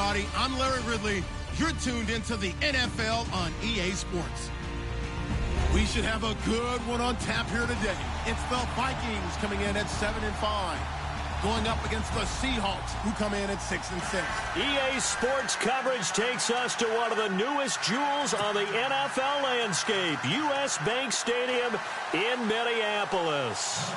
everybody. I'm Larry Ridley. You're tuned into the NFL on EA Sports. We should have a good one on tap here today. It's the Vikings coming in at 7-5. Going up against the Seahawks, who come in at 6-6. EA Sports coverage takes us to one of the newest jewels on the NFL landscape, US Bank Stadium in Minneapolis.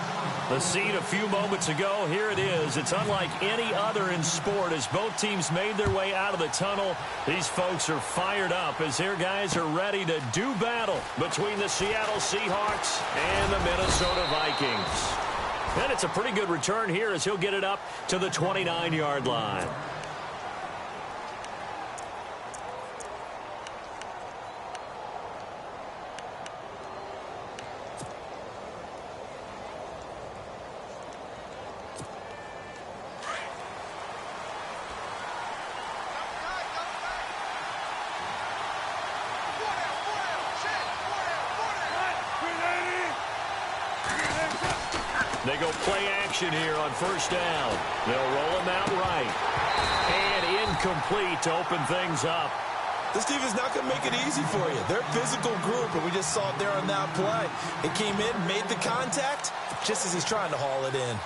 The scene a few moments ago, here it is. It's unlike any other in sport as both teams made their way out of the tunnel. These folks are fired up as their guys are ready to do battle between the Seattle Seahawks and the Minnesota Vikings. And it's a pretty good return here as he'll get it up to the 29-yard line. They go play action here on first down. They'll roll him out right. And incomplete to open things up. This defense is not going to make it easy for you. They're a physical group, and we just saw it there on that play. It came in, made the contact, just as he's trying to haul it in.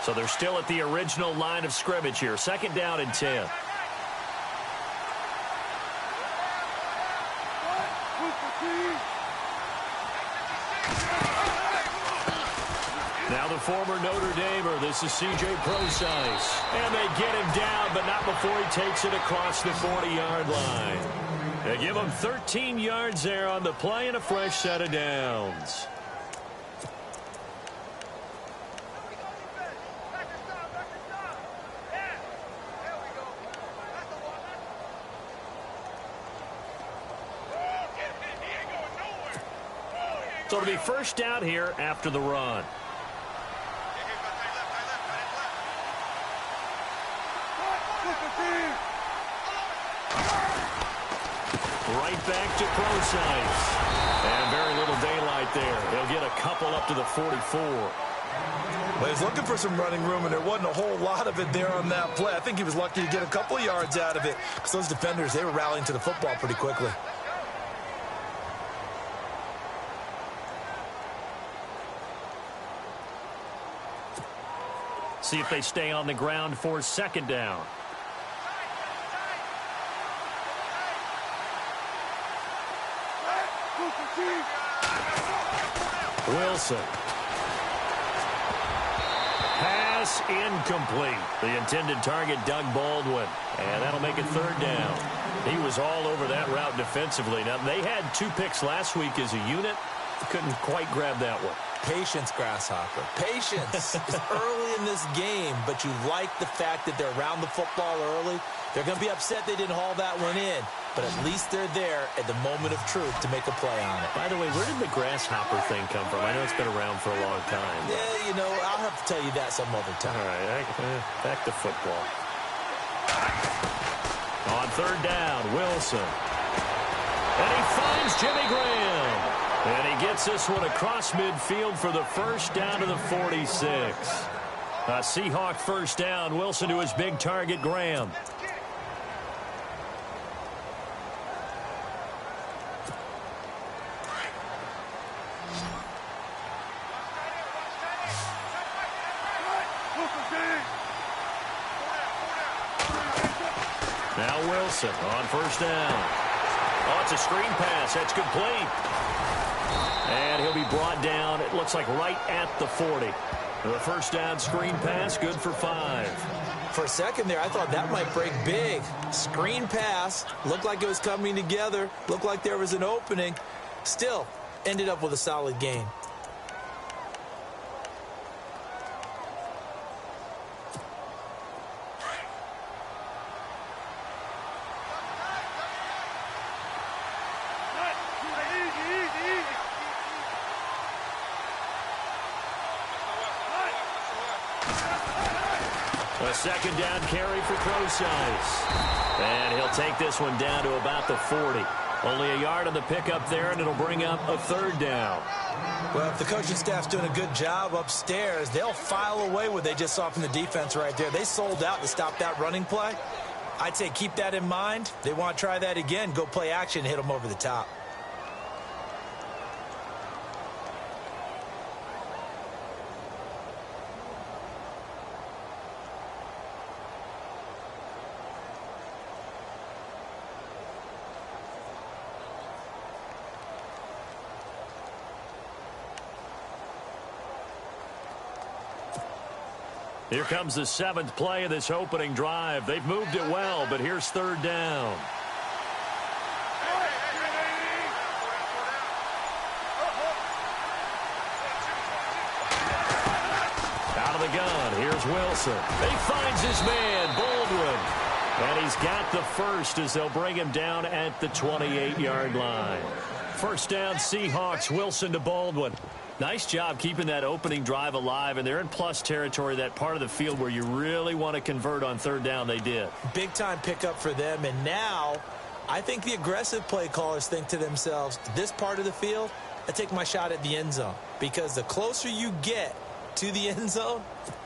So they're still at the original line of scrimmage here. Second down and 10. Now the former Notre Damer, this is C.J. Procise. And they get him down, but not before he takes it across the 40-yard line. They give him 13 yards there on the play and a fresh set of downs. So it'll be first down here after the run. Right back to Procise. And very little daylight there. He'll get a couple up to the 44. Well, he was looking for some running room, and there wasn't a whole lot of it there on that play. I think he was lucky to get a couple of yards out of it because those defenders, they were rallying to the football pretty quickly. See if they stay on the ground for second down. Wilson. Pass incomplete. The intended target, Doug Baldwin. And that'll make it third down. He was all over that route defensively. Now, they had 2 picks last week as a unit. Couldn't quite grab that one. Patience, Grasshopper. Patience. It's early in this game, but you like the fact that they're around the football early. They're going to be upset they didn't haul that one in, but at least they're there at the moment of truth to make a play on it. By the way, where did the grasshopper thing come from? I know it's been around for a long time. Yeah, you know, I'll have to tell you that some other time. All right, back to football. On third down, Wilson. And he finds Jimmy Graham. And he gets this one across midfield for the first down to the 46. A Seahawk first down. Wilson to his big target, Graham. Now Wilson on first down. Oh, it's a screen pass. That's complete. And he'll be brought down, it looks like right at the 40. The first down screen pass, good for 5. For a second there, I thought that might break big. Screen pass, looked like it was coming together, looked like there was an opening. Still, ended up with a solid gain. A second down carry for Procise. And he'll take this one down to about the 40. Only a yard on the pickup there, and it'll bring up a third down. Well, if the coaching staff's doing a good job upstairs, they'll file away what they just saw from the defense right there. They sold out to stop that running play. I'd say keep that in mind. They want to try that again. Go play action, hit them over the top. Here comes the 7th play of this opening drive. They've moved it well, but here's third down. Out of the gun, here's Wilson. He finds his man, Baldwin. And he's got the first as they'll bring him down at the 28-yard line. First down, Seahawks, Wilson to Baldwin. Nice job keeping that opening drive alive, and they're in plus territory, that part of the field where you really want to convert on third down. They did. Big-time pickup for them, and now I think the aggressive play callers think to themselves, this part of the field, I take my shot at the end zone, because the closer you get to the end zone,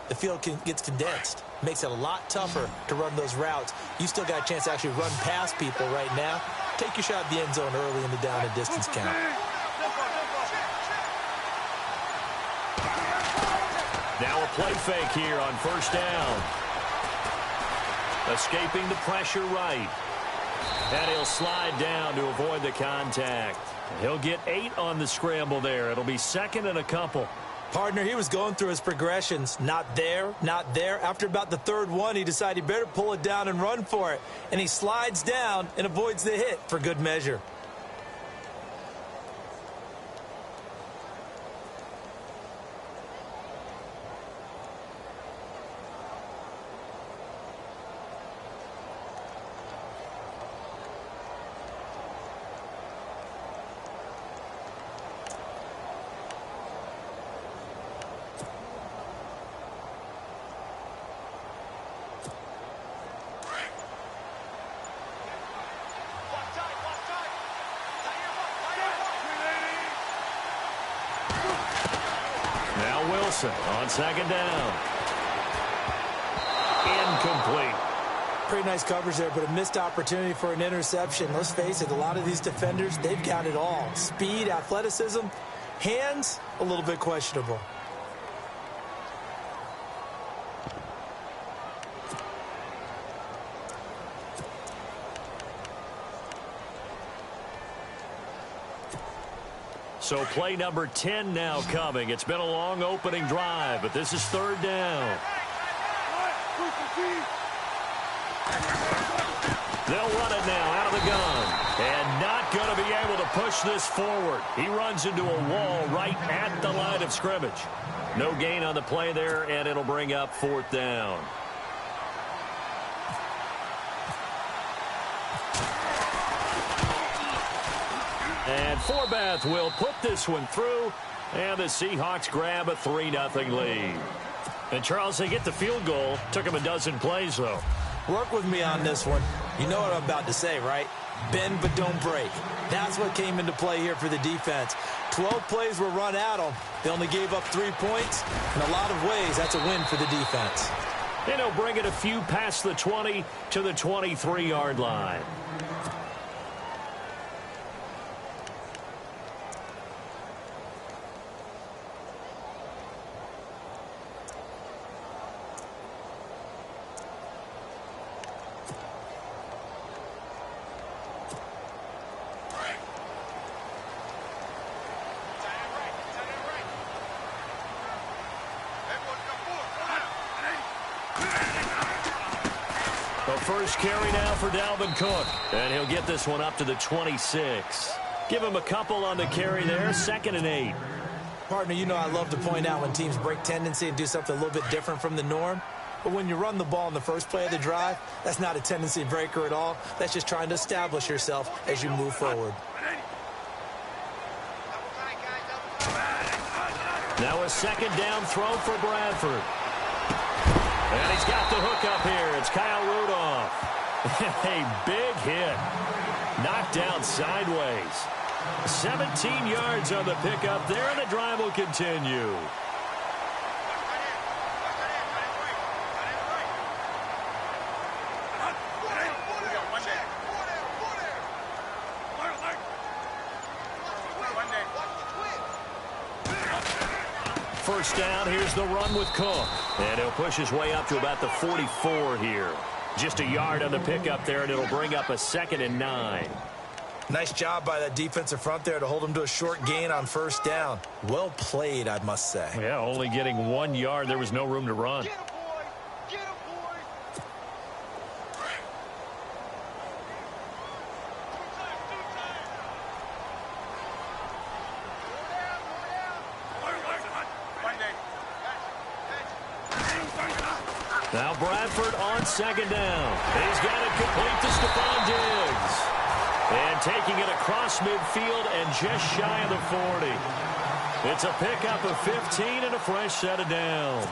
the field gets condensed. Makes it a lot tougher to run those routes. You still got a chance to actually run past people right now. Take your shot at the end zone early in the down and distance count. Now a play fake here on first down. Escaping the pressure right. And he'll slide down to avoid the contact. He'll get 8 on the scramble there. It'll be second and a couple. Partner, he was going through his progressions. Not there, not there. After about the third one, he decided he better pull it down and run for it. And he slides down and avoids the hit for good measure. On second down. Incomplete. Pretty nice coverage there, but a missed opportunity for an interception. Let's face it, a lot of these defenders, they've got it all. Speed, athleticism, hands, a little bit questionable. So play number 10 now coming. It's been a long opening drive, but this is third down. They'll run it now out of the gun. And not going to be able to push this forward. He runs into a wall right at the line of scrimmage. No gain on the play there, and it'll bring up fourth down. And Forbath will put this one through, and the Seahawks grab a 3-0 lead. And, Charles, they get the field goal. Took them a dozen plays, though. Work with me on this one. You know what I'm about to say, right? Bend but don't break. That's what came into play here for the defense. 12 plays were run at them. They only gave up 3 points. In a lot of ways, that's a win for the defense. And he'll bring it a few past the 20 to the 23-yard line. First carry now for Dalvin Cook. And he'll get this one up to the 26. Give him a couple on the carry there. 2nd and 8. Partner, you know I love to point out when teams break tendency and do something a little bit different from the norm. But when you run the ball in the first play of the drive, that's not a tendency breaker at all. That's just trying to establish yourself as you move forward. Now a second down throw for Bradford. And he's got the hook up here. It's Kyle Rudolph. A big hit. knocked down sideways. 17 yards on the pickup there, and the drive will continue. First down, here's the run with Cook. And he'll push his way up to about the 44 here. Just a yard on the pickup there, and it'll bring up a 2nd and 9. Nice job by that defensive front there to hold him to a short gain on first down. Well played, I must say. Yeah, only getting 1 yard. There was no room to run. Now Bradford on 2nd down. He's got it complete to Stephon Diggs. And taking it across midfield and just shy of the 40. It's a pickup of 15 and a fresh set of downs.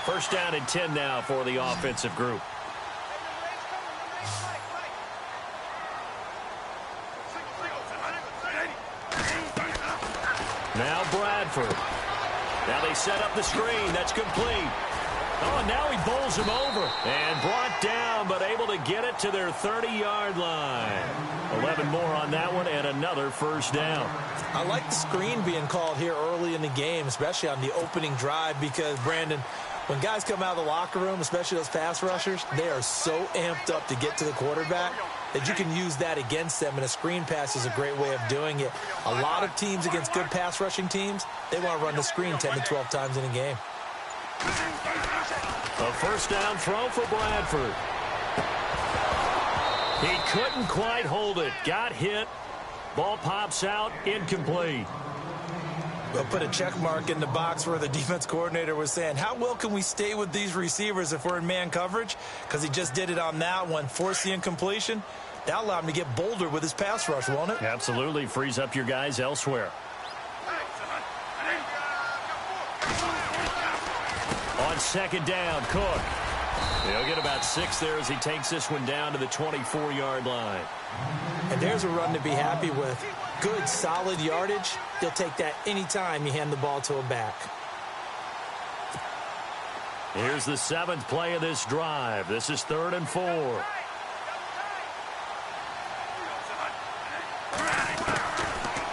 First down and 10 now for the offensive group. Now Bradford. Now they set up the screen. That's complete. Oh, now he bowls him over. And brought down, but able to get it to their 30-yard line. 11 more on that one, and another first down. I like the screen being called here early in the game, especially on the opening drive, because, Brandon, when guys come out of the locker room, especially those pass rushers, they are so amped up to get to the quarterback that you can use that against them, and a screen pass is a great way of doing it. A lot of teams against good pass rushing teams, they want to run the screen 10 to 12 times in a game. A first down throw for Bradford. He couldn't quite hold it. Got hit. Ball pops out. Incomplete. We'll put a check mark in the box where the defense coordinator was saying, how well can we stay with these receivers if we're in man coverage? Because he just did it on that one. Force the incompletion. That'll allow him to get bolder with his pass rush, won't it? Absolutely. Frees up your guys elsewhere. On 2nd down, Cook. He'll get about 6 there as he takes this one down to the 24-yard line. And there's a run to be happy with. Good, solid yardage. They'll take that anytime you hand the ball to a back. Here's the 7th play of this drive. This is 3rd and 4.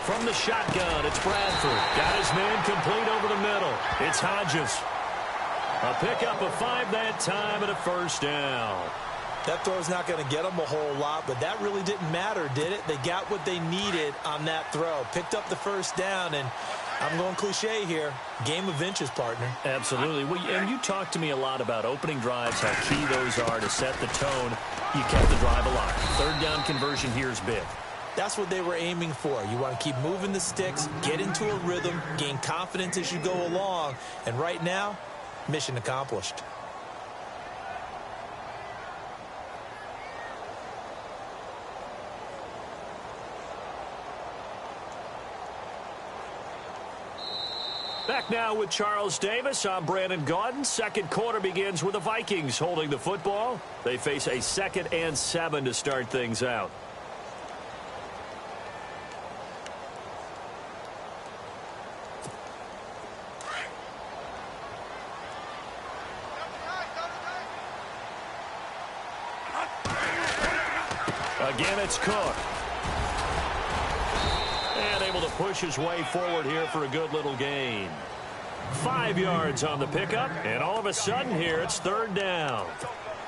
From the shotgun, it's Bradford. Got his man complete over the middle. It's Hodges. A pickup of 5 that time and a first down. That throw's not going to get them a whole lot, but that really didn't matter, did it? They got what they needed on that throw. Picked up the first down, and I'm going cliche here. Game of inches, partner. Absolutely. Well, and you talked to me a lot about opening drives, how key those are to set the tone. You kept the drive alive. 3rd down conversion here is big. That's what they were aiming for. You want to keep moving the sticks, get into a rhythm, gain confidence as you go along. And right now, mission accomplished. Back now with Charles Davis. I'm Brandon Gaudin. Second quarter begins with the Vikings holding the football. They face a 2nd and 7 to start things out. Again, it's Cook. And able to push his way forward here for a good little gain. 5 yards on the pickup, and all of a sudden here it's 3rd down.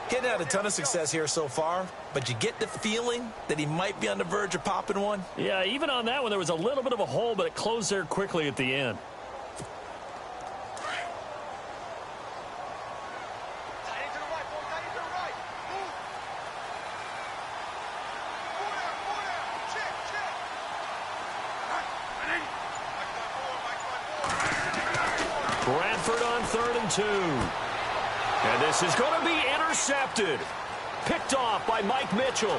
Getting out a ton of success here so far, but you get the feeling that he might be on the verge of popping one. Yeah, even on that one there was a little bit of a hole, but it closed there quickly at the end. Bradford on 3rd and 2. And this is going to be intercepted. Picked off by Mike Mitchell.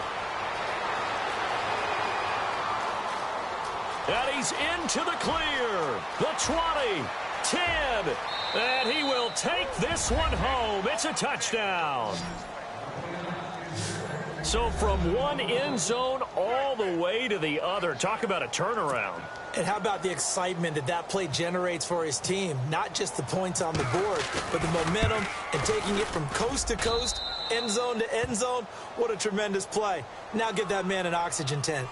And he's into the clear. The 20, 10, and he will take this one home. It's a touchdown. So from one end zone all the way to the other. Talk about a turnaround. And how about the excitement that that play generates for his team? Not just the points on the board, but the momentum and taking it from coast to coast, end zone to end zone. What a tremendous play. Now give that man an oxygen tent.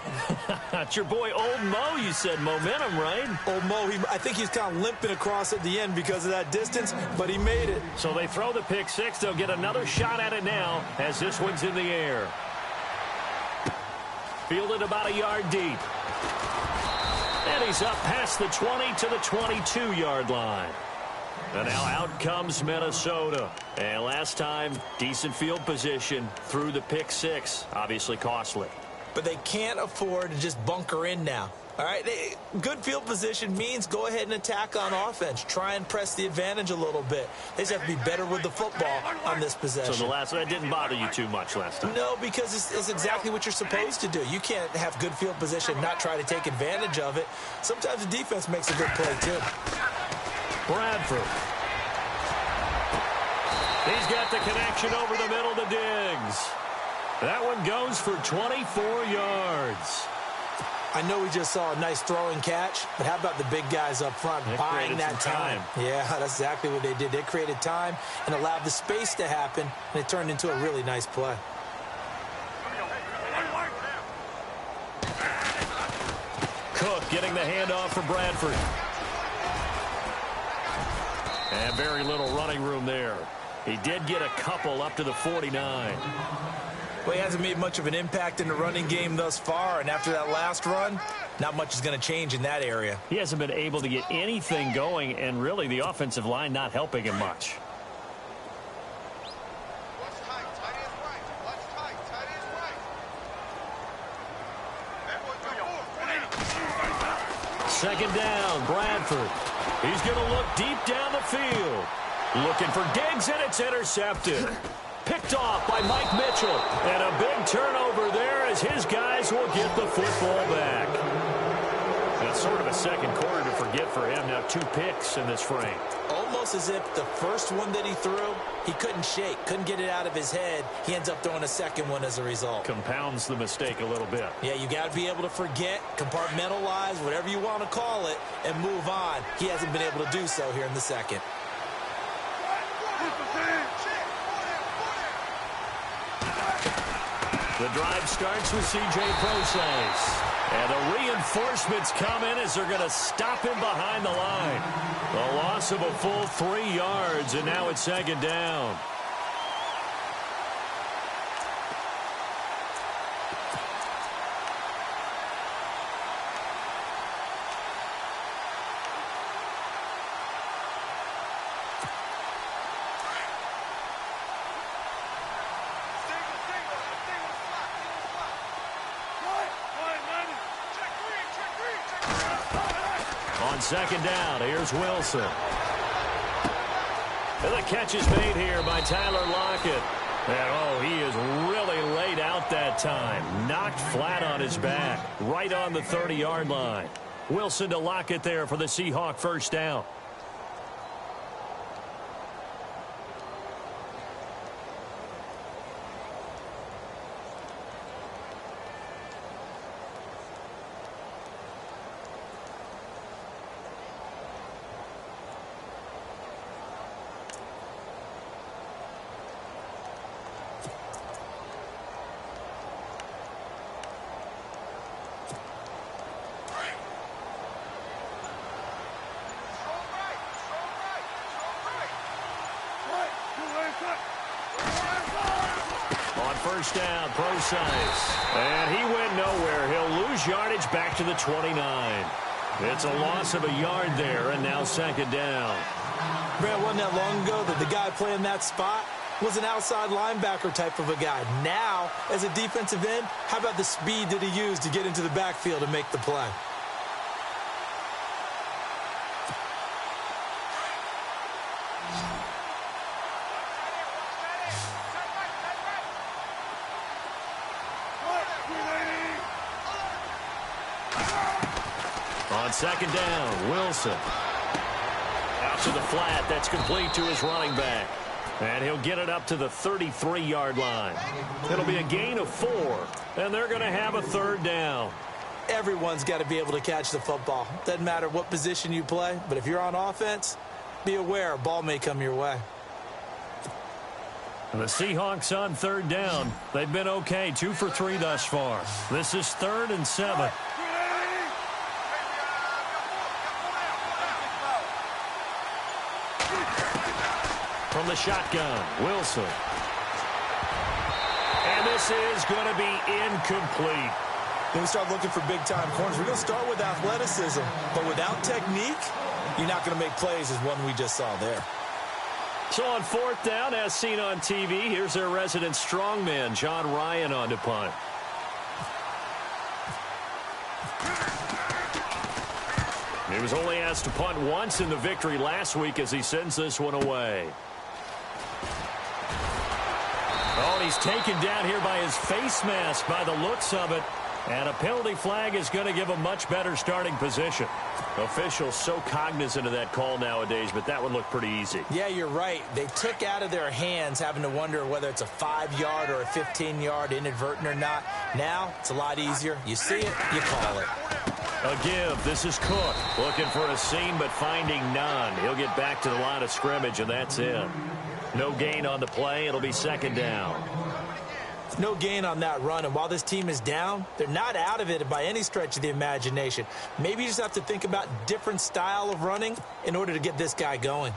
It's your boy Old Mo, you said. Momentum, right? Old Mo, I think he's kind of limping across at the end because of that distance, but he made it. So they throw the pick six. They'll get another shot at it now as this one's in the air. Fielded about a yard deep. And he's up past the 20 to the 22-yard line. And now out comes Minnesota. And last time, decent field position through the pick six. Obviously costly. But they can't afford to just bunker in now. All right, good field position means go ahead and attack on offense. Try and press the advantage a little bit. They just have to be better with the football on this possession. So the last one didn't bother you too much last time? No, because it's exactly what you're supposed to do. You can't have good field position and not try to take advantage of it. Sometimes the defense makes a good play, too. Bradford. He's got the connection over the middle to Diggs. That one goes for 24 yards. I know we just saw a nice throwing catch, but how about the big guys up front buying that time? Yeah, that's exactly what they did. They created time and allowed the space to happen, and it turned into a really nice play. Cook getting the handoff for Bradford. And very little running room there. He did get a couple up to the 49. Well, he hasn't made much of an impact in the running game thus far, and after that last run, not much is going to change in that area. He hasn't been able to get anything going, and really the offensive line not helping him much. Second down, Bradford. He's going to look deep down the field. Looking for Diggs, and it's intercepted. Picked off by Mike Mitchell. And a big turnover there as his guys will get the football back. That's sort of a second quarter to forget for him. Now 2 picks in this frame. Almost as if the first one that he threw, he couldn't shake, couldn't get it out of his head. He ends up throwing a second one as a result. Compounds the mistake a little bit. Yeah, you got to be able to forget, compartmentalize, whatever you want to call it, and move on. He hasn't been able to do so here in the second. The drive starts with C.J. Prosise. And the reinforcements come in as they're going to stop him behind the line. A loss of a full 3 yards, and now it's second down. On second down, here's Wilson. And the catch is made here by Tyler Lockett. And, oh, he is really laid out that time. Knocked flat on his back, right on the 30-yard line. Wilson to Lockett there for the Seahawk first down. On first down, Prosise. And he went nowhere. He'll lose yardage back to the 29. It's a loss of a yard there, and now second down. Brad, wasn't that long ago that the guy playing that spot was an outside linebacker type of a guy? Now, as a defensive end, how about the speed that he used to get into the backfield and make the play? On second down, Wilson. Out to the flat. That's complete to his running back. And he'll get it up to the 33-yard line. It'll be a gain of 4, and they're going to have a third down. Everyone's got to be able to catch the football. Doesn't matter what position you play, but if you're on offense, be aware a ball may come your way. And the Seahawks on third down. They've been okay, 2 for 3 thus far. This is 3rd and 7. From the shotgun, Wilson. And this is going to be incomplete. When we start looking for big-time corners, we're going to start with athleticism. But without technique, you're not going to make plays as one we just saw there. So on 4th down, as seen on TV, here's their resident strongman, John Ryan, on to punt. He was only asked to punt once in the victory last week as he sends this one away. Oh, and he's taken down here by his face mask by the looks of it. And a penalty flag is going to give a much better starting position. Officials so cognizant of that call nowadays, but that one looked pretty easy. Yeah, you're right. They took out of their hands having to wonder whether it's a 5-yard or a 15-yard inadvertent or not. Now, it's a lot easier. You see it, you call it. A give. This is Cook looking for a seam but finding none. He'll get back to the line of scrimmage, and that's it. No gain on the play. It'll be 2nd down. No gain on that run, and while this team is down, they're not out of it by any stretch of the imagination. Maybe you just have to think about different style of running in order to get this guy going.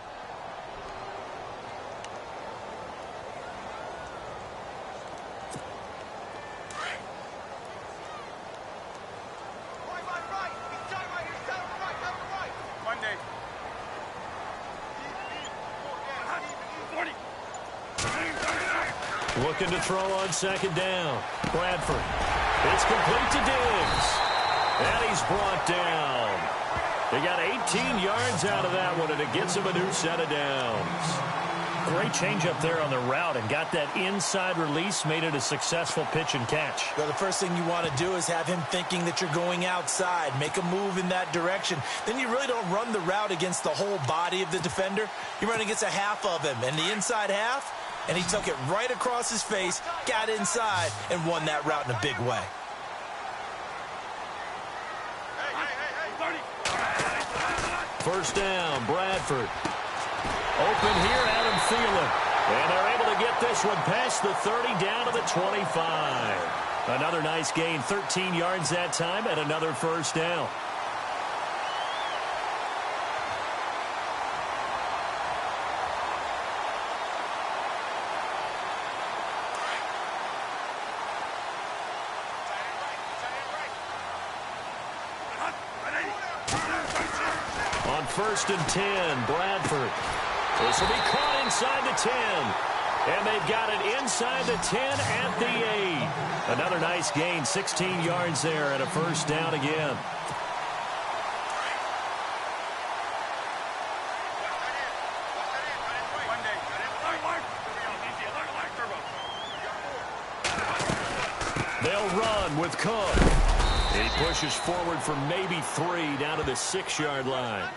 Looking to throw on 2nd down. Bradford. It's complete to Diggs. And he's brought down. They got 18 yards out of that one, and it gets him a new set of downs. Great change up there on the route and got that inside release, made it a successful pitch and catch. Well, the first thing you want to do is have him thinking that you're going outside, make a move in that direction. Then you really don't run the route against the whole body of the defender. You run against a half of him, and the inside half, and he took it right across his face, got inside, and won that route in a big way. First down, Bradford. Open here, Adam Thielen. And they're able to get this one past the 30 down to the 25. Another nice gain, 13 yards that time, and another first down. On 1st and 10, Bradford. This will be caught inside the 10. And they've got it inside the 10 at the 8. Another nice gain, 16 yards there, and a first down again. They'll run with Cook. He pushes forward for maybe 3 down to the 6-yard line.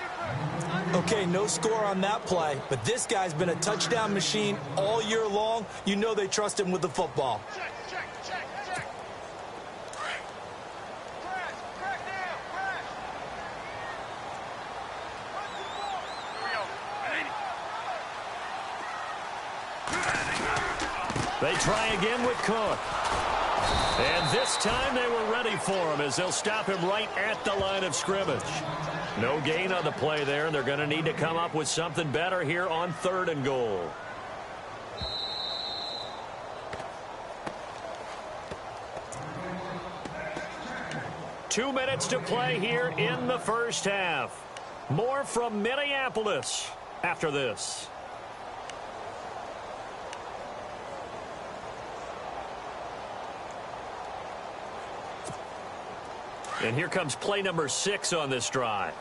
Okay, no score on that play, but this guy's been a touchdown machine all year long. You know they trust him with the football. They try again with Cook. And this time they were ready for him as they'll stop him right at the line of scrimmage. No gain on the play there, and they're going to need to come up with something better here on 3rd and goal. Two minutes to play here in the first half. More from Minneapolis after this. And here comes play number 6 on this drive.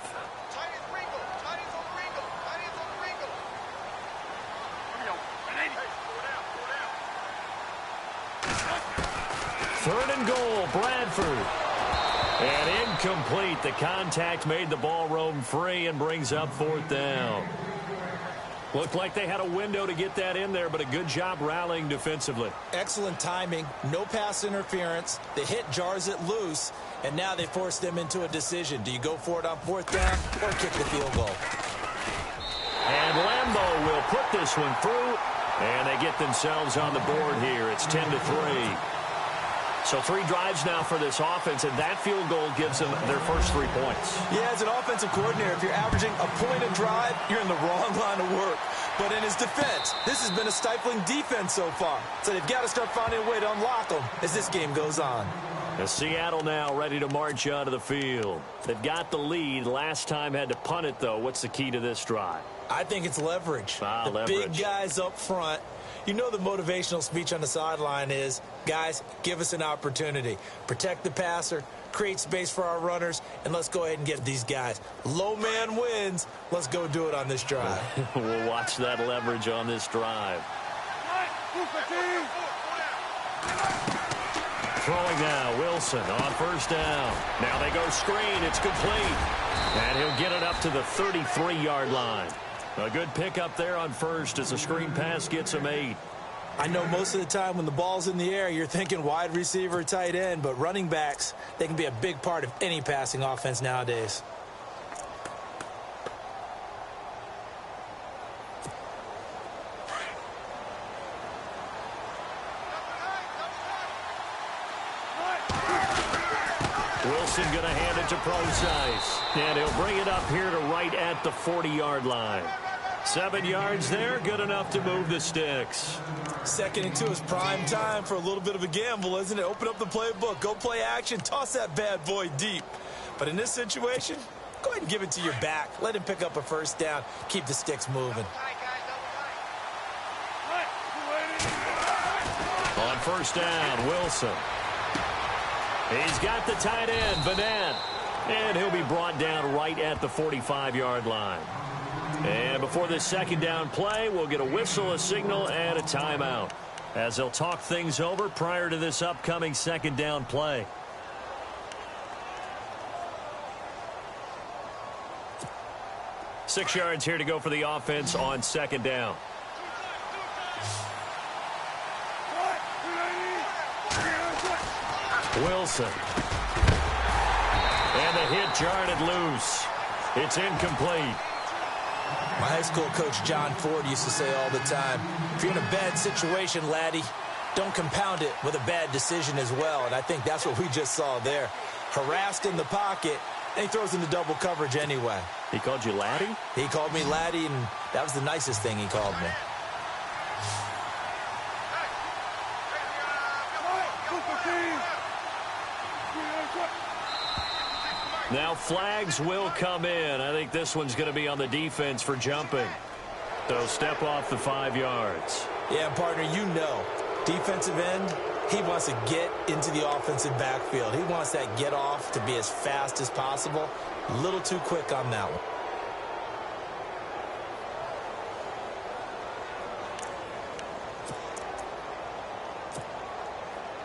Third and goal, Bradford. And incomplete. The contact made the ball roam free and brings up 4th down. Looked like they had a window to get that in there, but a good job rallying defensively. Excellent timing. No pass interference. The hit jars it loose, and now they force them into a decision. Do you go for it on 4th down or kick the field goal? And Lambeau will put this one through, and they get themselves on the board here. It's 10-3. So 3 drives now for this offense, and that field goal gives them their first 3 points. Yeah, as an offensive coordinator, if you're averaging a point a drive, you're in the wrong line of work. But in his defense, this has been a stifling defense so far. So they've got to start finding a way to unlock them as this game goes on. As Seattle now ready to march onto the field. They've got the lead. Last time had to punt it, though. What's the key to this drive? I think it's leverage. Leverage. Big guys up front. You know the motivational speech on the sideline is, guys, give us an opportunity. Protect the passer, create space for our runners, and let's go ahead and get these guys. Low man wins. Let's go do it on this drive. We'll watch that leverage on this drive. Throwing now, Wilson on 1st down. Now they go screen. It's complete. And he'll get it up to the 33-yard line. A good pickup there on 1st as the screen pass gets him 8. I know most of the time when the ball's in the air, you're thinking wide receiver, tight end, but running backs, they can be a big part of any passing offense nowadays. Wilson going to hand it to Procise. And he'll bring it up here to right at the 40-yard line. 7 yards there, good enough to move the sticks. 2nd and 2 is prime time for a little bit of a gamble, isn't it? Open up the playbook, go play action, toss that bad boy deep. But in this situation, go ahead and give it to your back. Let him pick up a 1st down, keep the sticks moving. On 1st down, Wilson. He's got the tight end, Vanette. And he'll be brought down right at the 45-yard line. And before this 2nd down play, we'll get a whistle, a signal, and a timeout, as they'll talk things over prior to this upcoming 2nd down play. Six yards here to go for the offense on 2nd down. Wilson. And the hit jarred it loose. It's incomplete. My high school coach John Ford used to say all the time, if you're in a bad situation, laddie, don't compound it with a bad decision as well. And I think that's what we just saw there. Harassed in the pocket, and he throws into double coverage anyway. He called you laddie? He called me laddie, and that was the nicest thing he called me. Now flags will come in. I think this one's going to be on the defense for jumping. So step off the 5 yards. Yeah, partner, you know, defensive end, he wants to get into the offensive backfield. He wants that get off to be as fast as possible. A little too quick on that one.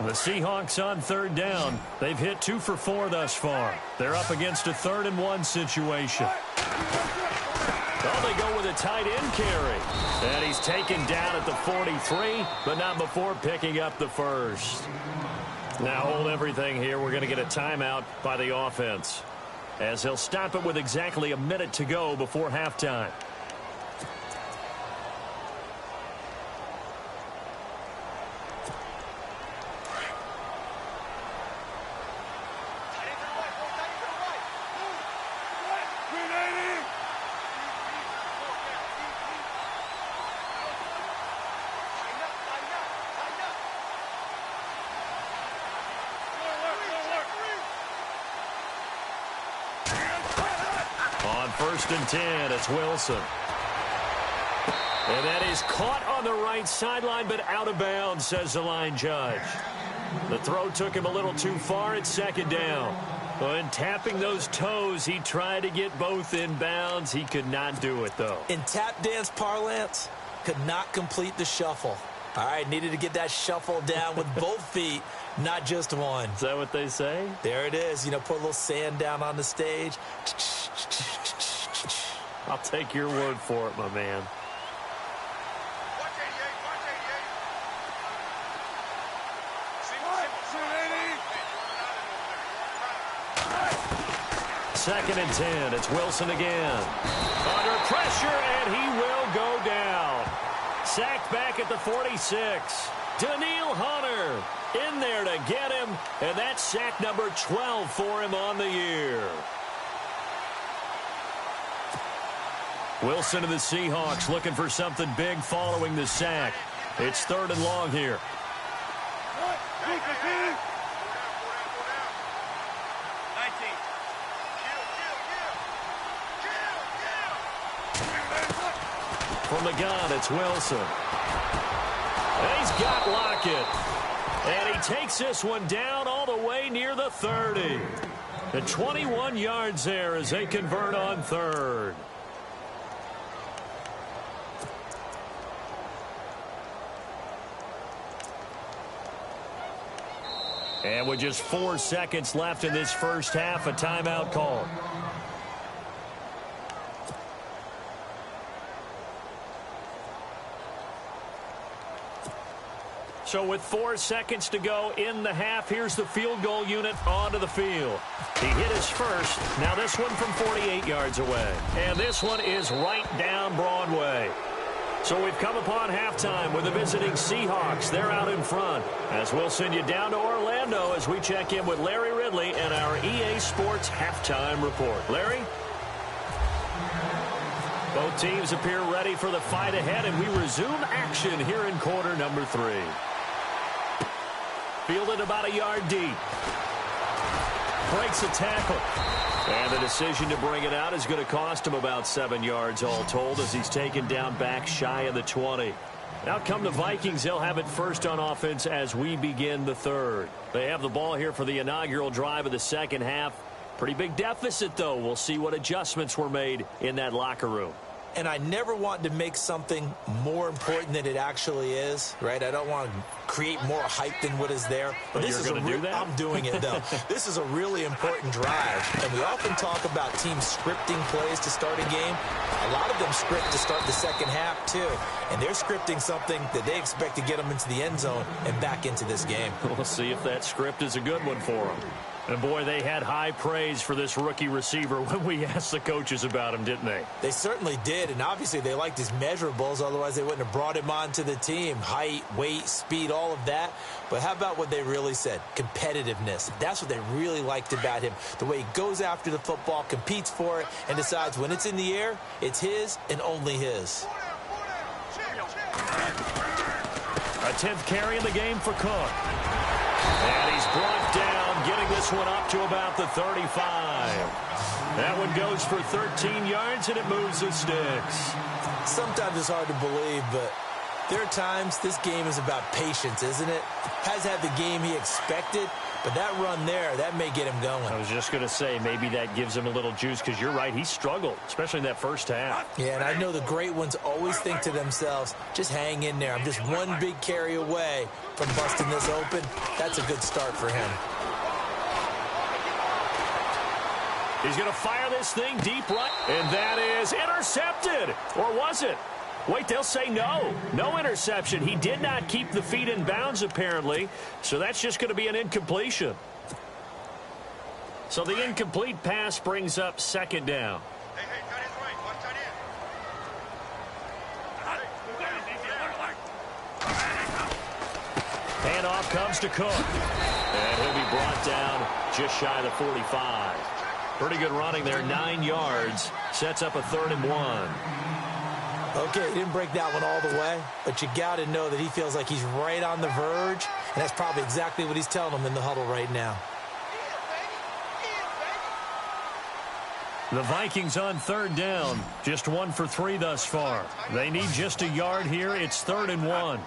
The Seahawks on 3rd down. They've hit 2 for 4 thus far. They're up against a 3rd and 1 situation. Oh, they go with a tight end carry. And he's taken down at the 43, but not before picking up the 1st. Now hold everything here. We're going to get a timeout by the offense, as they'll stop it with exactly a minute to go before halftime. On 1st and 10, it's Wilson. And that is caught on the right sideline, but out of bounds, says the line judge. The throw took him a little too far at 2nd down. And tapping those toes, he tried to get both in bounds. He could not do it, though. In tap dance parlance, could not complete the shuffle. All right, needed to get that shuffle down with both feet, not just one. Is that what they say? There it is. You know, put a little sand down on the stage. I'll take your word for it, my man. Second and 10. It's Wilson again. Under pressure, and he will go down. Sacked back at the 46. Daniil Hunter in there to get him, and that's sack number 12 for him on the year. Wilson and the Seahawks looking for something big following the sack. It's 3rd and long here. From the gun, it's Wilson. And he's got Lockett. And he takes this one down all the way near the 30. And 21 yards there as they convert on 3rd. And with just 4 seconds left in this first half, a timeout call. So with 4 seconds to go in the half, here's the field goal unit onto the field. He hit his first. Now this one from 48 yards away. And this one is right down Broadway. So we've come upon halftime with the visiting Seahawks. They're out in front. As we'll send you down to Orlando as we check in with Larry Ridley and our EA Sports halftime report. Larry? Both teams appear ready for the fight ahead, and we resume action here in quarter number 3. Fielded about a yard deep. Breaks a tackle. And the decision to bring it out is going to cost him about 7 yards all told as he's taken down back shy of the 20. Now come the Vikings. They'll have it first on offense as we begin the 3rd. They have the ball here for the inaugural drive of the second half. Pretty big deficit, though. We'll see what adjustments were made in that locker room. And I never want to make something more important than it actually is, right? I don't want to create more hype than what is there. But this you're going to do that? I'm doing it, though. This is a really important drive. And we often talk about teams scripting plays to start a game. A lot of them script to start the second half, too. And they're scripting something that they expect to get them into the end zone and back into this game. We'll see if that script is a good one for them. And, boy, they had high praise for this rookie receiver when we asked the coaches about him, didn't they? They certainly did, and obviously they liked his measurables. Otherwise, they wouldn't have brought him onto the team. Height, weight, speed, all of that. But how about what they really said? Competitiveness. That's what they really liked about him. The way he goes after the football, competes for it, and decides when it's in the air, it's his and only his. A 10th carry in the game for Cook. And he's brought down, getting this one up to about the 35. That one goes for 13 yards, and it moves the sticks. Sometimes it's hard to believe, but there are times this game is about patience, isn't it? Has had the game he expected, but that run there, that may get him going. I was just going to say, maybe that gives him a little juice, because you're right, he struggled, especially in that first half. Yeah, and I know the great ones always think to themselves, just hang in there. I'm just one big carry away from busting this open. That's a good start for him. He's going to fire this thing deep right, and that is intercepted. Or was it? Wait, they'll say no. No interception. He did not keep the feet in bounds, apparently, so that's just going to be an incompletion. So the incomplete pass brings up second down. Handoff comes to Cook, and he'll be brought down just shy of the 45. Pretty good running there, 9 yards. Sets up a 3rd and 1. Okay, he didn't break that one all the way, but you got to know that he feels like he's right on the verge, and that's probably exactly what he's telling them in the huddle right now. The Vikings on 3rd down, just 1 for 3 thus far. They need just a yard here. It's 3rd and 1.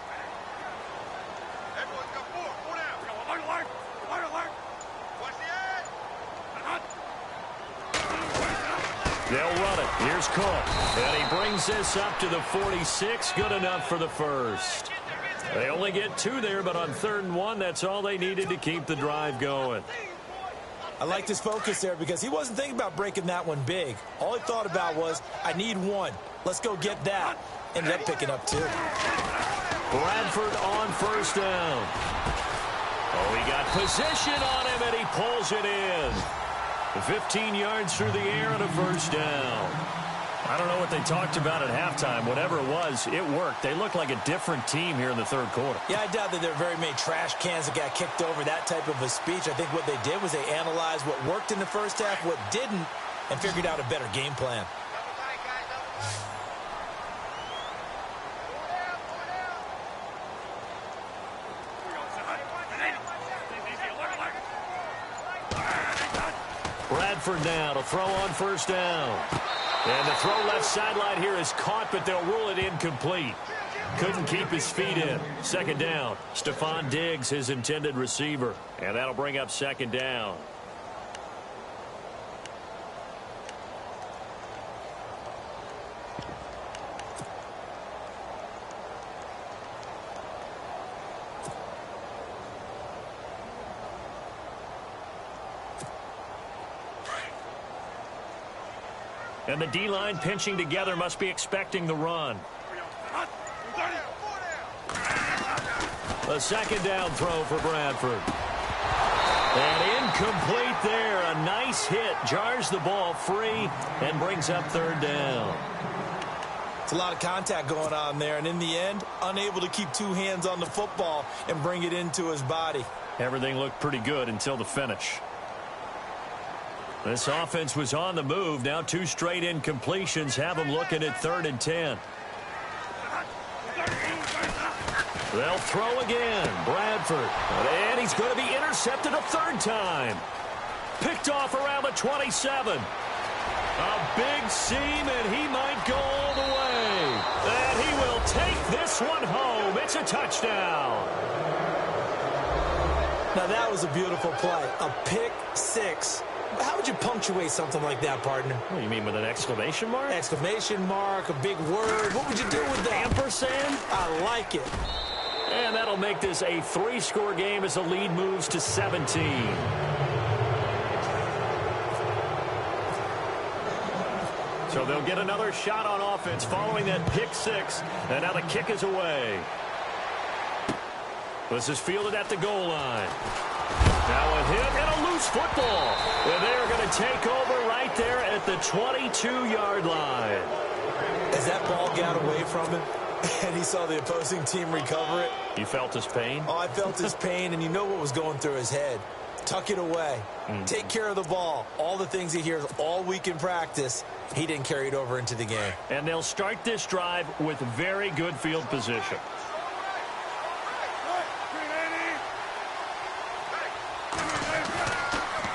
They'll run it. Here's Cook. And he brings this up to the 46. Good enough for the first. They only get 2 there, but on 3rd and 1, that's all they needed to keep the drive going. I liked his focus there because he wasn't thinking about breaking that one big. All he thought about was, I need 1. Let's go get that. Ended up picking up 2. Bradford on 1st down. Oh, he got position on him, and he pulls it in. 15 yards through the air and a 1st down. I don't know what they talked about at halftime. Whatever it was, it worked. They look like a different team here in the 3rd quarter. Yeah, I doubt that there are very many trash cans that got kicked over, that type of a speech. I think what they did was they analyzed what worked in the 1st half, what didn't, and figured out a better game plan. Bradford now to throw on 1st down. And the throw left sideline here is caught, but they'll rule it incomplete. Couldn't keep his feet in. 2nd down. Stephon Diggs, his intended receiver. And that'll bring up 2nd down. And the D-line pinching together must be expecting the run. A 2nd down throw for Bradford. And incomplete there. A nice hit. Jars the ball free and brings up 3rd down. It's a lot of contact going on there. And in the end, unable to keep 2 hands on the football and bring it into his body. Everything looked pretty good until the finish. This offense was on the move. Now 2 straight incompletions have them looking at 3rd and 10. They'll throw again. Bradford. And he's going to be intercepted a 3rd time. Picked off around the 27. A big seam, and he might go all the way. And he will take this one home. It's a touchdown. Now that was a beautiful play. A pick 6. How would you punctuate something like that, partner? What do you mean, with an exclamation mark? Exclamation mark, a big word. What would you do with that? Ampersand? I like it. And that'll make this a 3-score game as the lead moves to 17. So they'll get another shot on offense following that pick 6. And now the kick is away. This is fielded at the goal line. Now a hit and a loose football. And they're going to take over right there at the 22-yard line. As that ball got away from him and he saw the opposing team recover it. You felt his pain? Oh, I felt his pain, and you know what was going through his head. Tuck it away. Take care of the ball. All the things he hears all week in practice, he didn't carry it over into the game. And they'll start this drive with very good field position.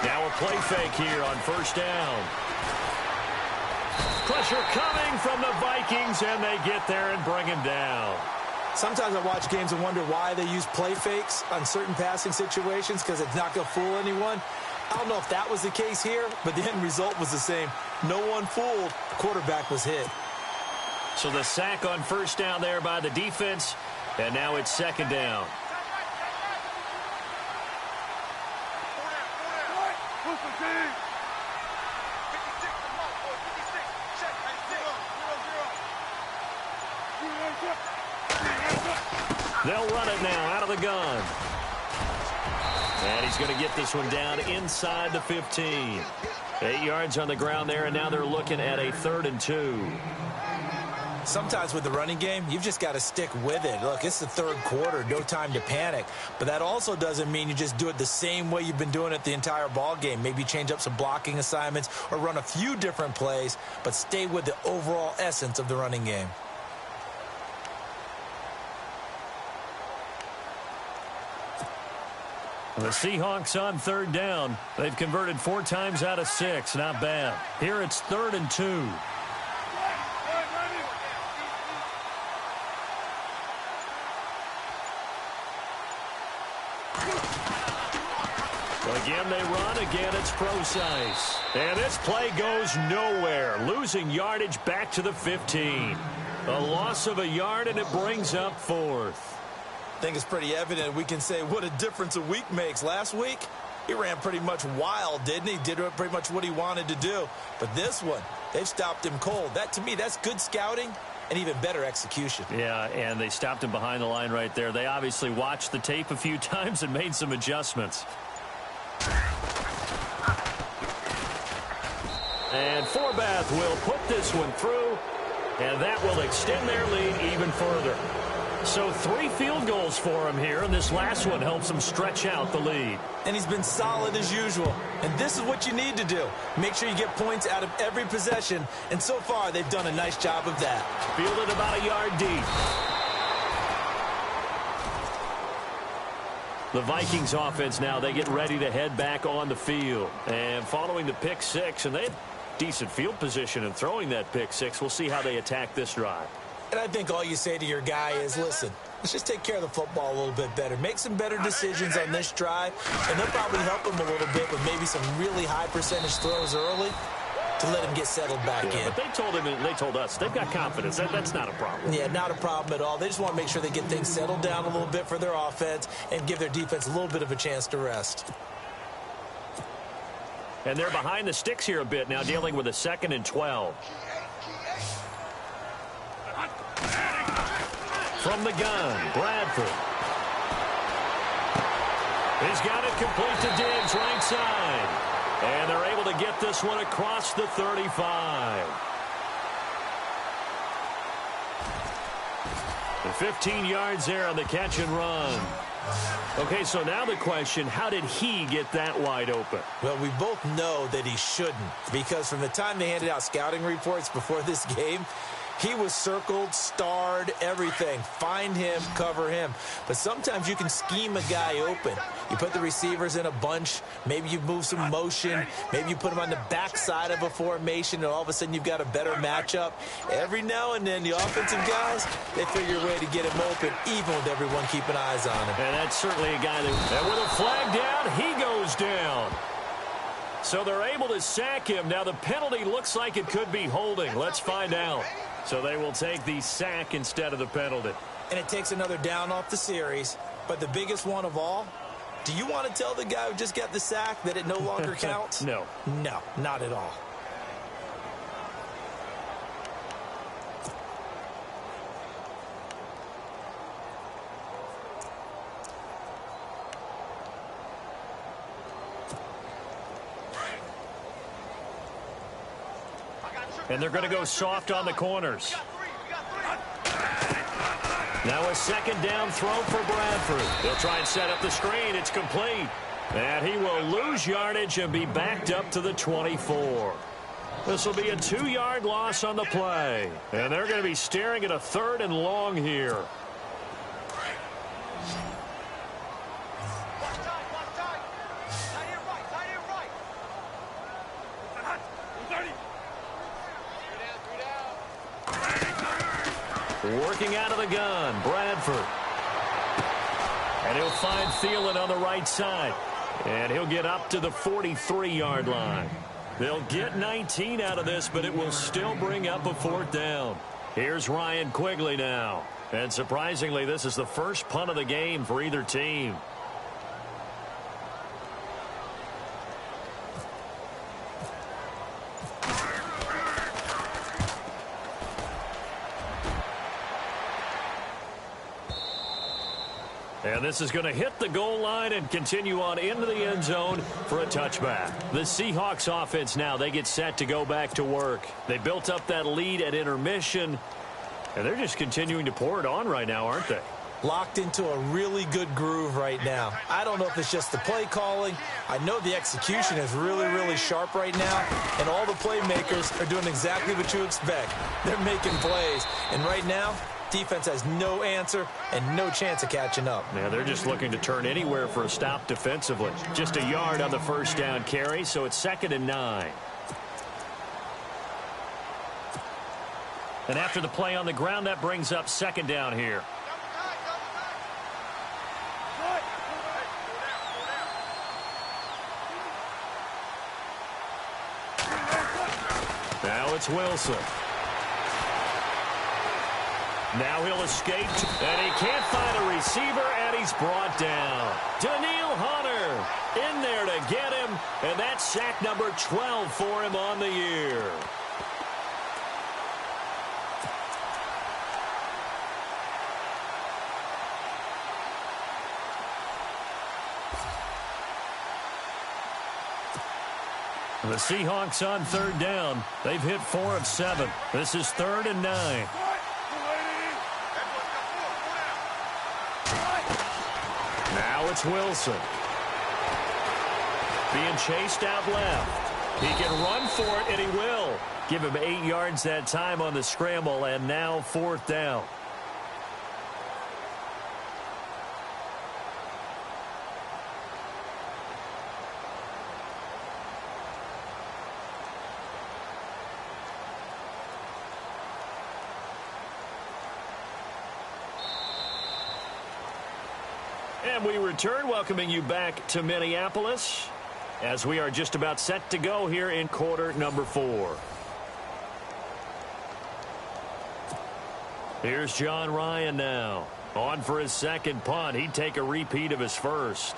Now a play fake here on 1st down. Pressure coming from the Vikings, and they get there and bring him down. Sometimes I watch games and wonder why they use play fakes on certain passing situations, because it's not going to fool anyone. I don't know if that was the case here, but the end result was the same. No one fooled. Quarterback was hit. So the sack on 1st down there by the defense, and now it's 2nd down. They'll run it now out of the gun. And he's going to get this one down inside the 15. 8 yards on the ground there, and now they're looking at a 3rd and 2. Sometimes with the running game, you've just got to stick with it. Look, it's the 3rd quarter, no time to panic. But that also doesn't mean you just do it the same way you've been doing it the entire ball game. Maybe change up some blocking assignments or run a few different plays, but stay with the overall essence of the running game. The Seahawks on 3rd down. They've converted 4 times out of 6. Not bad. Here it's 3rd and 2. Again, they run. Again, it's Procise. And this play goes nowhere. Losing yardage back to the 15. A loss of a yard, and it brings up 4th. I think it's pretty evident. We can say what a difference a week makes. Last week, he ran pretty much wild, didn't he? Did pretty much what he wanted to do. But this one, they've stopped him cold. That, to me, that's good scouting and even better execution. Yeah, and they stopped him behind the line right there. They obviously watched the tape a few times and made some adjustments. And Forbath will put this one through, and that will extend their lead even further. So 3 field goals for him here, and this last one helps him stretch out the lead. And he's been solid as usual. And this is what you need to do. Make sure you get points out of every possession. And so far, they've done a nice job of that. Fielded about a yard deep. The Vikings offense now, they get ready to head back on the field. And following the pick 6, and they had decent field position in throwing that pick 6. We'll see how they attack this drive. And I think all you say to your guy is, listen, let's just take care of the football a little bit better. Make some better decisions on this drive, and they'll probably help him a little bit with maybe some really high percentage throws early to let him get settled back in. But they told him, and they told us, they've got confidence. That's not a problem. Yeah, not a problem at all. They just want to make sure they get things settled down a little bit for their offense and give their defense a little bit of a chance to rest. And they're behind the sticks here a bit now, dealing with a 2nd and 12. From the gun, Bradford. He's got it complete to Diggs, right side. And they're able to get this one across the 35. And 15 yards there on the catch and run. Okay, so now the question, how did he get that wide open? Well, we both know that he shouldn't, because from the time they handed out scouting reports before this game, he was circled, starred, everything. Find him, cover him. But sometimes you can scheme a guy open. You put the receivers in a bunch. Maybe you move some motion. Maybe you put him on the backside of a formation, and all of a sudden you've got a better matchup. Every now and then, the offensive guys, they figure a way to get him open, even with everyone keeping eyes on him. And that's certainly a guy that, and with a flag down, he goes down. So they're able to sack him. Now the penalty looks like it could be holding. Let's find out. So they will take the sack instead of the penalty. And it takes another down off the series. But the biggest one of all, do you want to tell the guy who just got the sack that it no longer counts? No. No, not at all. And they're going to go soft on the corners. Now a 2nd down throw for Bradford. They'll try and set up the screen. It's complete. And he will lose yardage and be backed up to the 24. This will be a 2-yard loss on the play. And they're going to be staring at a 3rd and long here. Working out of the gun, Bradford. And he'll find Thielen on the right side. And he'll get up to the 43-yard line. They'll get 19 out of this, but it will still bring up a 4th down. Here's Ryan Quigley now. And surprisingly, this is the first punt of the game for either team. And this is going to hit the goal line and continue on into the end zone for a touchback. The Seahawks offense now, they get set to go back to work. They built up that lead at intermission, and they're just continuing to pour it on right now, aren't they? Locked into a really good groove right now. I don't know if it's just the play calling. I know the execution is really, really sharp right now, and all the playmakers are doing exactly what you expect. They're making plays, and right now, defense has no answer and no chance of catching up. Yeah, they're just looking to turn anywhere for a stop defensively. Just a yard on the 1st down carry, so it's 2nd and 9. And after the play on the ground, that brings up 2nd down here. Now it's Wilson. Now he'll escape, and he can't find a receiver, and he's brought down. Daniil Hunter in there to get him, and that's sack number 12 for him on the year. The Seahawks on third down. They've hit 4 of 7. This is 3rd and 9. Now it's Wilson. Being chased out left. He can run for it, and he will. Give him 8 yards that time on the scramble, and now 4th down. And we return, welcoming you back to Minneapolis as we are just about set to go here in quarter number 4. Here's John Ryan now. On for his second punt. He'd take a repeat of his first.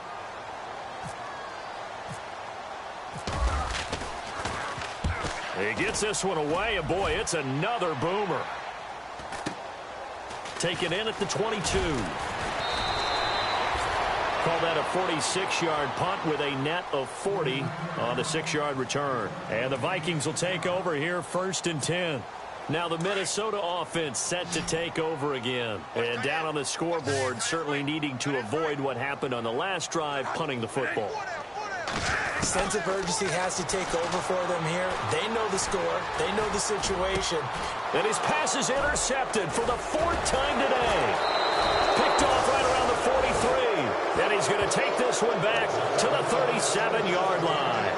He gets this one away, and boy, it's another boomer. Taken in at the 22. Call that a 46-yard punt with a net of 40 on the 6-yard return. And the Vikings will take over here 1st and 10. Now the Minnesota offense set to take over again. And down on the scoreboard, certainly needing to avoid what happened on the last drive, punting the football. Sense of urgency has to take over for them here. They know the score. They know the situation. And his pass is intercepted for the 4th time today. Picked off right around the 43. And he's going to take this one back to the 37-yard line.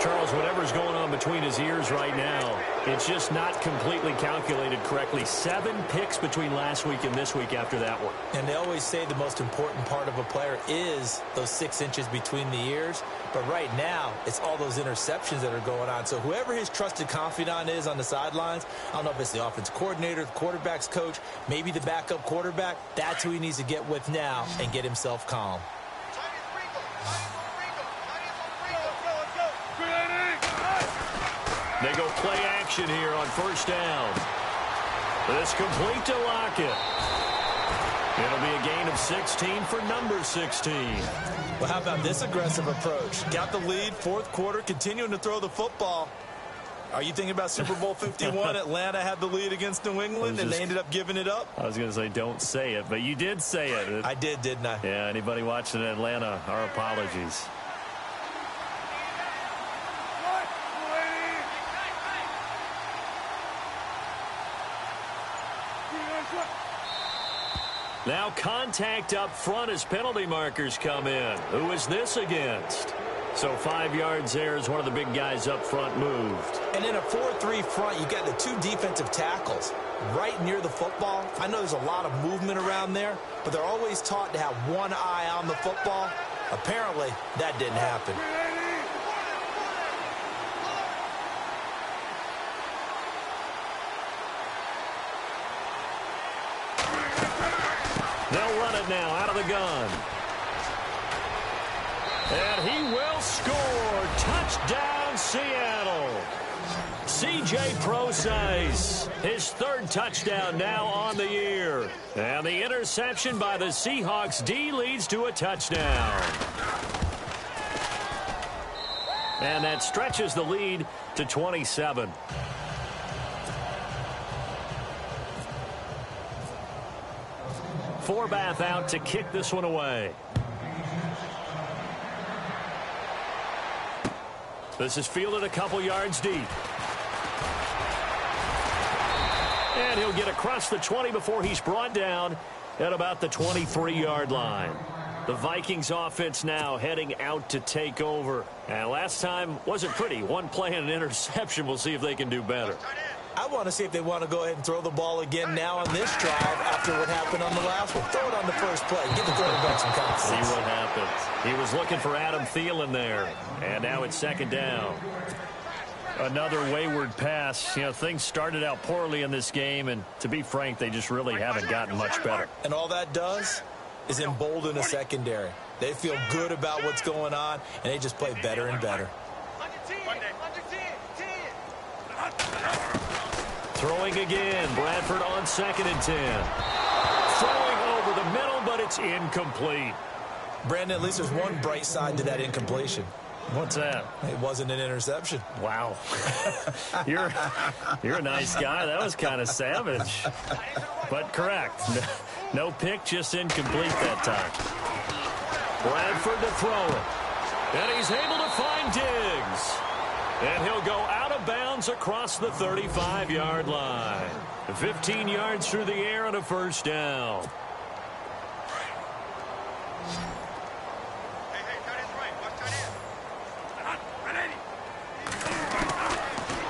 Charles, whatever's going on between his ears right now, it's just not completely calculated correctly. 7 picks between last week and this week after that one. And they always say the most important part of a player is those 6 inches between the ears. But right now, it's all those interceptions that are going on. So whoever his trusted confidant is on the sidelines, I don't know if it's the offense coordinator, the quarterback's coach, maybe the backup quarterback, that's who he needs to get with now and get himself calm. They go play action here on 1st down. This complete to Lockett. It'll be a gain of 16 for number 16. Well, how about this aggressive approach? Got the lead, 4th quarter, continuing to throw the football. Are you thinking about Super Bowl 51? Atlanta had the lead against New England, and they ended up giving it up? I was going to say don't say it, but you did say it. I did, didn't I? Yeah, anybody watching Atlanta, our apologies. Now contact up front as penalty markers come in. Who is this against? So 5 yards there as one of the big guys up front moved. And in a 4-3 front, you got the 2 defensive tackles right near the football. I know there's a lot of movement around there, but they're always taught to have one eye on the football. Apparently, that didn't happen. They'll run it now out of the gun. And he will score. Touchdown, Seattle. C.J. Prosise, his 3rd touchdown now on the year. And the interception by the Seahawks D leads to a touchdown. And that stretches the lead to 27. Forbath out to kick this one away. This is fielded a couple yards deep. And he'll get across the 20 before he's brought down at about the 23-yard line. The Vikings offense now heading out to take over. And last time wasn't pretty. One play and an interception. We'll see if they can do better. I want to see if they want to go ahead and throw the ball again now on this drive after what happened on the last one. Throw it on the first play. Give the quarterback some confidence. See what happens. He was looking for Adam Thielen there. And now it's 2nd down. Another wayward pass. You know, things started out poorly in this game, and to be frank, they just really haven't gotten much better. And all that does is embolden a secondary. They feel good about what's going on, and they just play better and better. Throwing again. Bradford on 2nd and 10. Throwing over the middle, but it's incomplete. Brandon, at least there's one bright side to that incompletion. What's that? It wasn't an interception. Wow. You're a nice guy. That was kind of savage. But correct. No pick, just incomplete that time. Bradford to throw it. And he's able to find Diggs. And he'll go out of bounds across the 35-yard line. 15 yards through the air and a first down.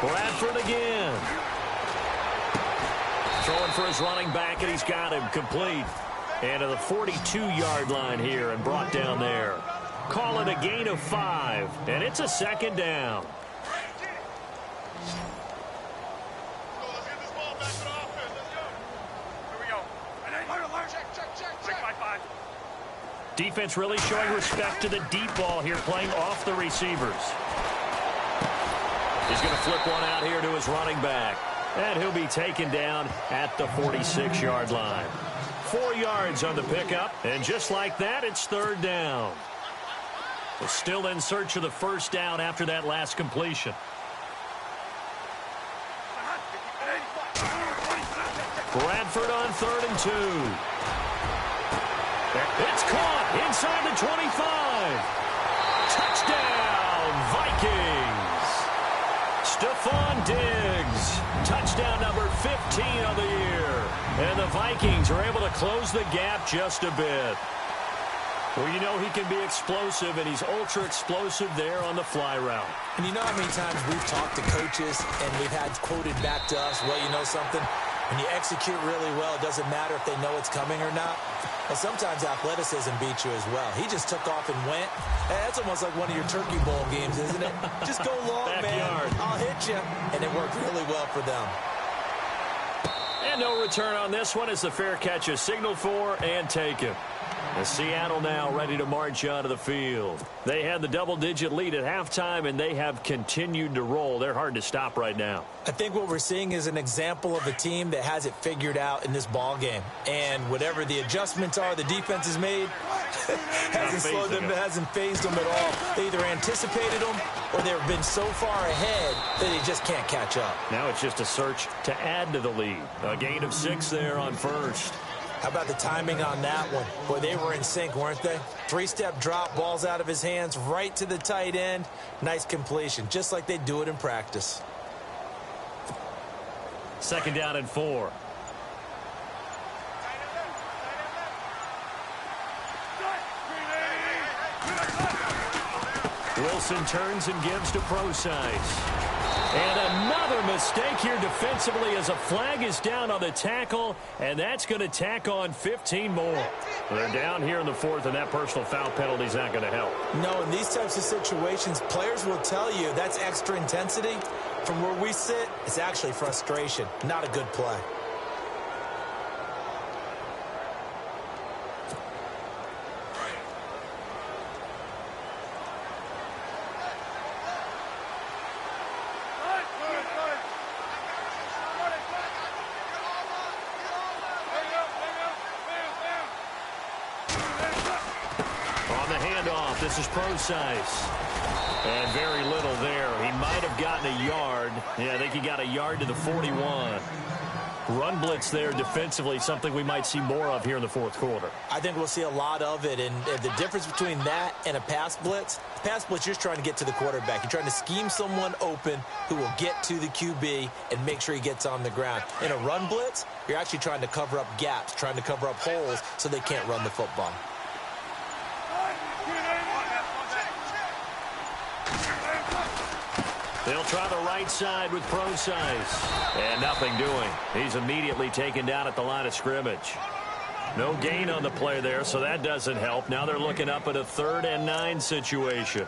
Bradford again. Throwing for his running back, and he's got him complete. And to the 42-yard line here and brought down there. Call it a gain of 5, and it's a second down. Defense really showing respect to the deep ball here, playing off the receivers. He's going to flip one out here to his running back. And he'll be taken down at the 46-yard line. 4 yards on the pickup, and just like that, it's third down. We're still in search of the first down after that last completion. Bradford on 3rd and 2. It's caught inside the 25. Touchdown, Vikings. Stephon Diggs, touchdown number 15 of the year. And the Vikings are able to close the gap just a bit. Well, you know he can be explosive, and he's ultra-explosive there on the fly route. And you know how many times we've talked to coaches, and we've had quoted back to us, well, you know something? When you execute really well, it doesn't matter if they know it's coming or not. But sometimes athleticism beats you as well. He just took off and went. Hey, that's almost like one of your Turkey Bowl games, isn't it? Just go long, Backyard. man. I'll hit you. And it worked really well for them. And no return on this one as the fair catch is signaled for and taken. The Seattle now ready to march onto the field. They had the double-digit lead at halftime, and they have continued to roll. They're hard to stop right now. I think what we're seeing is an example of a team that has it figured out in this ball game. And whatever the adjustments are the defense has made, hasn't slowed them, hasn't phased them at all. They either anticipated them or they've been so far ahead that they just can't catch up. Now it's just a search to add to the lead. A gain of 6 there on first. How about the timing on that one? Boy, they were in sync, weren't they? 3-step drop, balls out of his hands, right to the tight end. Nice completion, just like they do it in practice. 2nd down and 4. Wilson turns and gives to Procise. And another mistake here defensively as a flag is down on the tackle, and that's going to tack on 15 more. They're down here in the 4th, and that personal foul penalty is not going to help. No, in these types of situations, players will tell you that's extra intensity. From where we sit, it's actually frustration, not a good play. This is Procise. And very little there. He might have gotten a yard. Yeah, I think he got a yard to the 41. Run blitz there defensively, something we might see more of here in the 4th quarter. I think we'll see a lot of it, and the difference between that and a pass blitz, you're just trying to get to the quarterback. You're trying to scheme someone open who will get to the QB and make sure he gets on the ground. In a run blitz, you're actually trying to cover up gaps, trying to cover up holes so they can't run the football. They'll try the right side with Procise. And nothing doing. He's immediately taken down at the line of scrimmage. No gain on the play there, so that doesn't help. Now they're looking up at a 3rd and 9 situation.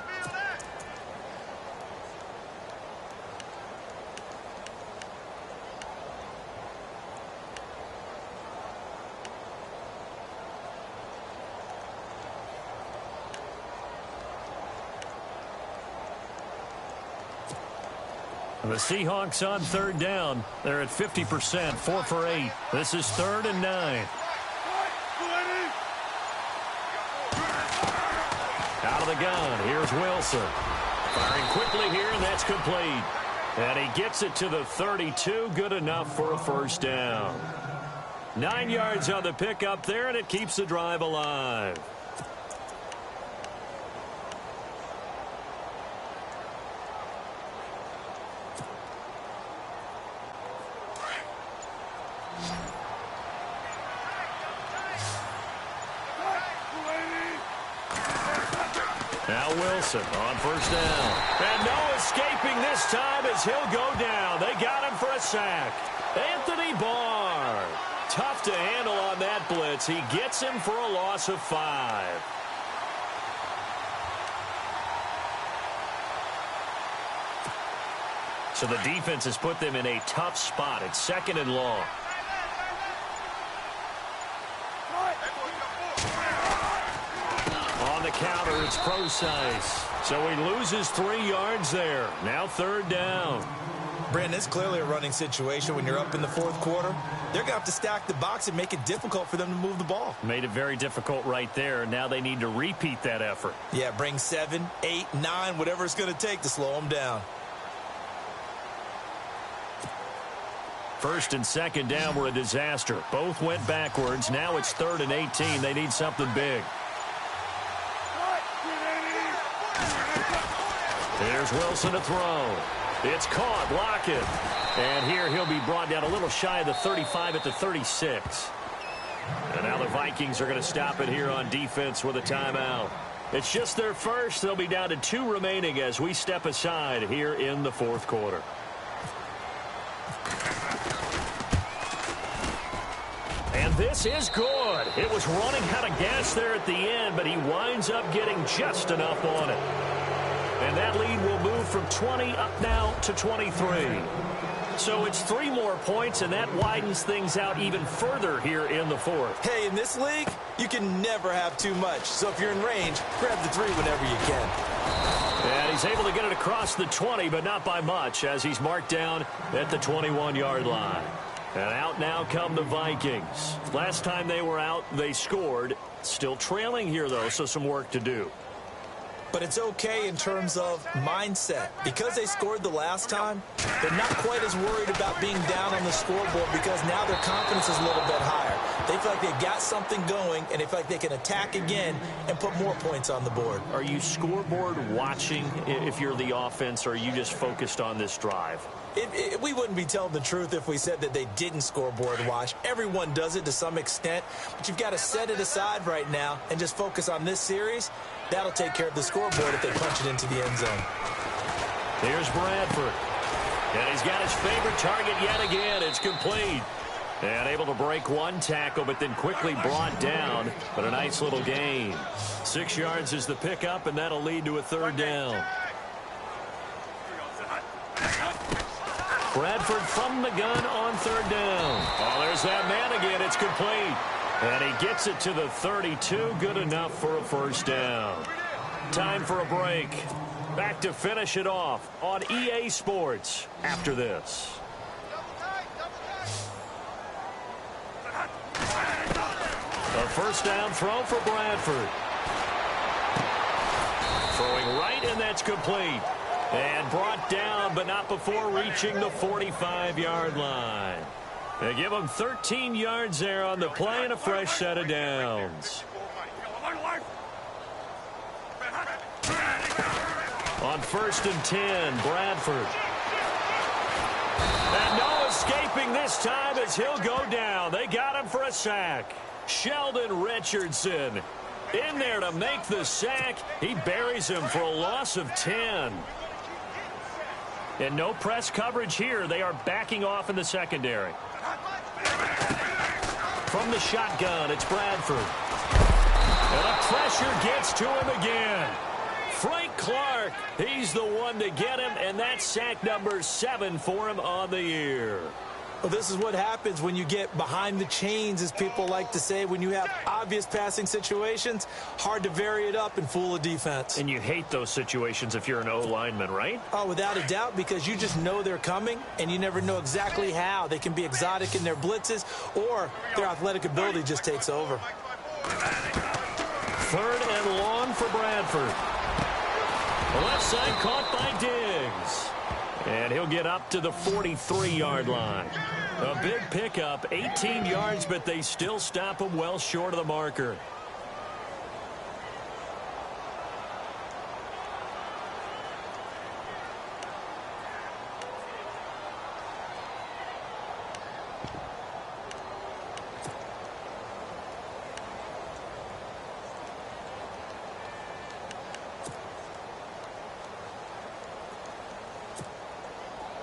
The Seahawks on third down. They're at 50%, 4 for 8. This is 3rd and 9. Out of the gun, here's Wilson. Firing quickly here, and that's complete. And he gets it to the 32, good enough for a first down. 9 yards on the pickup there, and it keeps the drive alive. Now Wilson on first down. And no escaping this time as he'll go down. They got him for a sack. Anthony Barr. Tough to handle on that blitz. He gets him for a loss of 5. So the defense has put them in a tough spot. It's 2nd and long. On the counter, it's Procise. So he loses 3 yards there. Now 3rd down. Brandon, it's clearly a running situation when you're up in the 4th quarter. They're going to have to stack the box and make it difficult for them to move the ball. Made it very difficult right there. Now they need to repeat that effort. Yeah, bring 7, 8, 9, whatever it's going to take to slow them down. 1st and 2nd down were a disaster. Both went backwards. Now it's 3rd and 18. They need something big. Here's Wilson to throw. It's caught. Lockett. And here he'll be brought down a little shy of the 35 at the 36. And now the Vikings are going to stop it here on defense with a timeout. It's just their first. They'll be down to 2 remaining as we step aside here in the 4th quarter. And this is good. It was running out of gas there at the end, but he winds up getting just enough on it. And that lead will move from 20 up now to 23. So it's 3 more points, and that widens things out even further here in the 4th. Hey, in this league, you can never have too much. So if you're in range, grab the 3 whenever you can. And he's able to get it across the 20, but not by much, as he's marked down at the 21-yard line. And out now come the Vikings. Last time they were out, they scored. Still trailing here, though, so some work to do. But it's okay in terms of mindset. Because they scored the last time, they're not quite as worried about being down on the scoreboard because now their confidence is a little bit higher. They feel like they've got something going, and they feel like they can attack again and put more points on the board. Are you scoreboard watching if you're the offense, or are you just focused on this drive? We wouldn't be telling the truth if we said that they didn't scoreboard watch. Everyone does it to some extent, but you've got to set it aside right now and just focus on this series. That'll take care of the scoreboard if they punch it into the end zone. Here's Bradford. And he's got his favorite target yet again. It's complete. And able to break 1 tackle, but then quickly brought down. But a nice little gain. 6 yards is the pickup, and that'll lead to a 3rd down. Bradford from the gun on 3rd down. Oh, there's that man again. It's complete. And he gets it to the 32. Good enough for a first down. Time for a break. Back to finish it off on EA Sports after this. A first down throw for Bradford. Throwing right, and that's complete. And brought down, but not before reaching the 45-yard line. They give him 13 yards there on the play and a fresh set of downs. On 1st and 10, Bradford. And no escaping this time as he'll go down. They got him for a sack. Sheldon Richardson in there to make the sack. He buries him for a loss of 10. And no press coverage here. They are backing off in the secondary. From the shotgun, it's Bradford. And the pressure gets to him again. Frank Clark, he's the one to get him, and that's sack number 7 for him on the year. Well, this is what happens when you get behind the chains, as people like to say. When you have obvious passing situations, hard to vary it up and fool a defense. And you hate those situations if you're an O-lineman, right? Oh, without a doubt, because you just know they're coming, and you never know exactly how. They can be exotic in their blitzes, or their athletic ability just takes over. 3rd and long for Bradford. The left side caught by Diggs. And he'll get up to the 43-yard line. A big pickup, 18 yards, but they still stop him well short of the marker.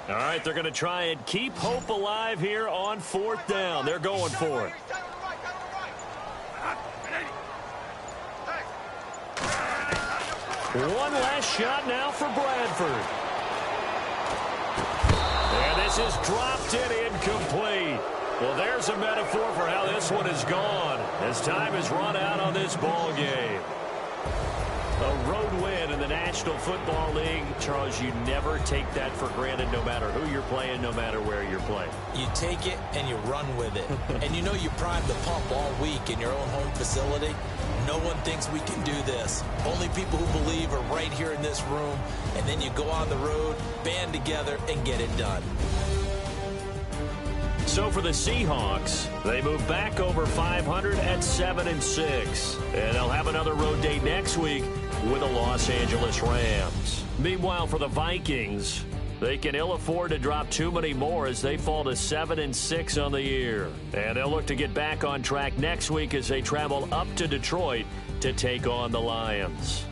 All right, they're going to try and keep hope alive here on 4th down. They're going for it. One last shot now for Bradford. And this is dropped and incomplete. Well, there's a metaphor for how this one is gone as time has run out on this ball game. A road win in the National Football League. Charles, you never take that for granted no matter who you're playing, no matter where you're playing. You take it and you run with it. And you know you primed the pump all week in your own home facility. No one thinks we can do this. Only people who believe are right here in this room. And then you go on the road, band together, and get it done. So for the Seahawks, they move back over 500 at 7-6. And they'll have another road day next week with the Los Angeles Rams. Meanwhile, for the Vikings, they can ill afford to drop too many more as they fall to 7-6 on the year. And they'll look to get back on track next week as they travel up to Detroit to take on the Lions.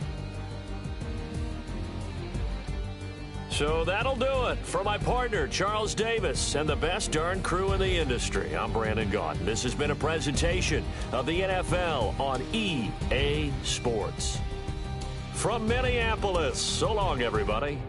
So that'll do it. For my partner, Charles Davis, and the best darn crew in the industry, I'm Brandon Gaudin. This has been a presentation of the NFL on EA Sports. From Minneapolis, so long, everybody.